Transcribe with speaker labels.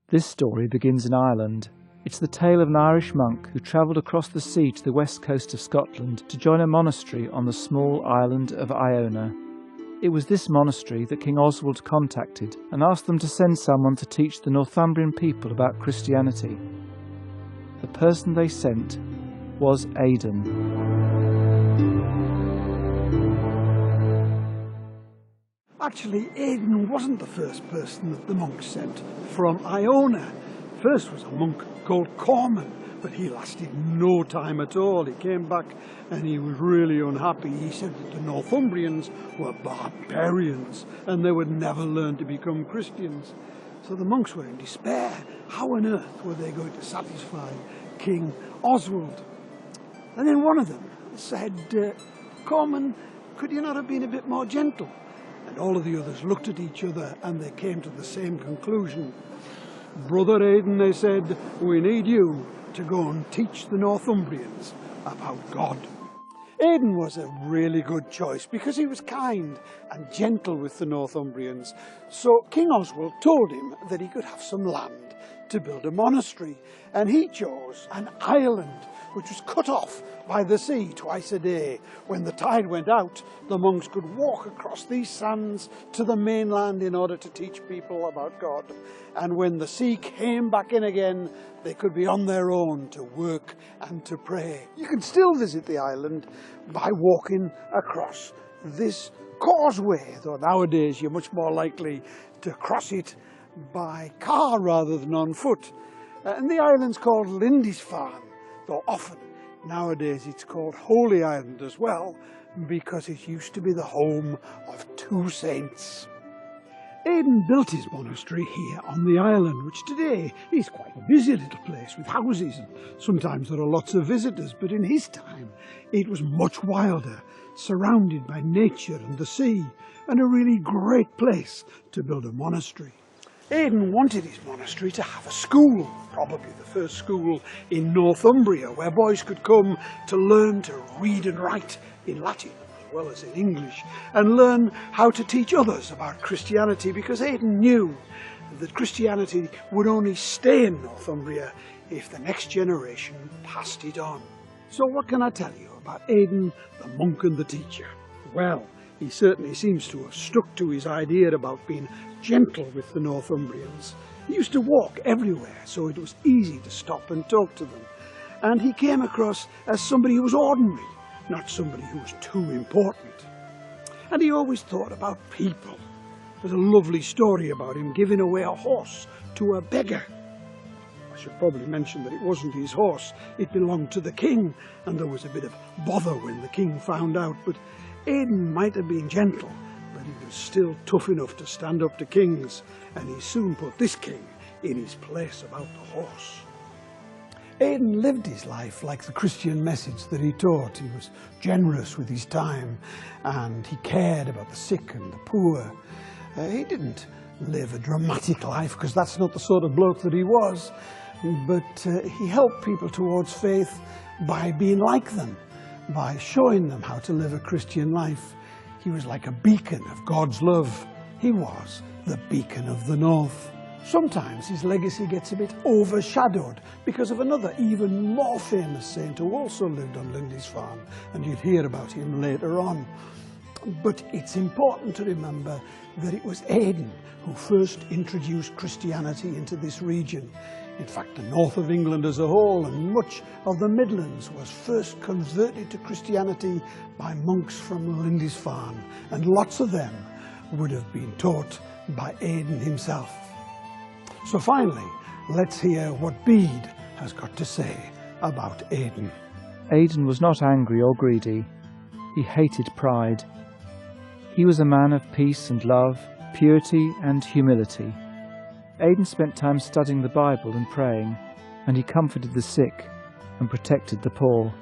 Speaker 1: This story begins in Ireland. It's the tale of an Irish monk who travelled across the sea to the west coast of Scotland to join a monastery on the small island of Iona. It was this monastery that King Oswald contacted and asked them to send someone to teach the Northumbrian people about Christianity. The person they sent was Aidan.
Speaker 2: Actually, Aidan wasn't the first person that the monks sent from Iona. First was a monk called Corman, but he lasted no time at all. He came back and he was really unhappy. He said that the Northumbrians were barbarians and they would never learn to become Christians. So the monks were in despair. How on earth were they going to satisfy King Oswald? And then one of them said, Corman, could you not have been a bit more gentle? And all of the others looked at each other and they came to the same conclusion. Brother Aidan, they said, we need you to go and teach the Northumbrians about God. Aidan was a really good choice because he was kind and gentle with the Northumbrians. So King Oswald told him that he could have some land to build a monastery, and he chose an island which was cut off by the sea twice a day. When the tide went out, the monks could walk across these sands to the mainland in order to teach people about God. And when the sea came back in again, they could be on their own to work and to pray. You can still visit the island by walking across this causeway, though nowadays you're much more likely to cross it by car rather than on foot. And the island's called Lindisfarne, though often nowadays it's called Holy Island as well, because it used to be the home of two saints. Aidan built his monastery here on the island, which today is quite a busy little place with houses, and sometimes there are lots of visitors, but in his time it was much wilder, surrounded by nature and the sea, and a really great place to build a monastery. Aidan wanted his monastery to have a school, probably the first school in Northumbria, where boys could come to learn to read and write in Latin as well as in English, and learn how to teach others about Christianity, because Aidan knew that Christianity would only stay in Northumbria if the next generation passed it on. So what can I tell you about Aidan, the monk and the teacher? Well, he certainly seems to have stuck to his idea about being gentle with the Northumbrians. He used to walk everywhere, so it was easy to stop and talk to them. And he came across as somebody who was ordinary, not somebody who was too important. And he always thought about people. There's a lovely story about him giving away a horse to a beggar. I should probably mention that it wasn't his horse, it belonged to the king, and there was a bit of bother when the king found out, but Aidan might have been gentle, but he was still tough enough to stand up to kings, and he soon put this king in his place about the horse. Aidan lived his life like the Christian message that he taught. He was generous with his time, and he cared about the sick and the poor. He didn't live a dramatic life, because that's not the sort of bloke that he was, but he helped people towards faith by being like them, by showing them how to live a Christian life. He was like a beacon of God's love. He was the beacon of the North. Sometimes his legacy gets a bit overshadowed because of another even more famous saint who also lived on Lindisfarne, and you'll hear about him later on. But it's important to remember that it was Aidan who first introduced Christianity into this region. In fact, the north of England as a whole and much of the Midlands was first converted to Christianity by monks from Lindisfarne, and lots of them would have been taught by Aidan himself. So finally, let's hear what Bede has got to say about Aidan.
Speaker 1: Aidan was not angry or greedy. He hated pride. He was a man of peace and love, purity and humility. Aidan spent time studying the Bible and praying, and he comforted the sick and protected the poor.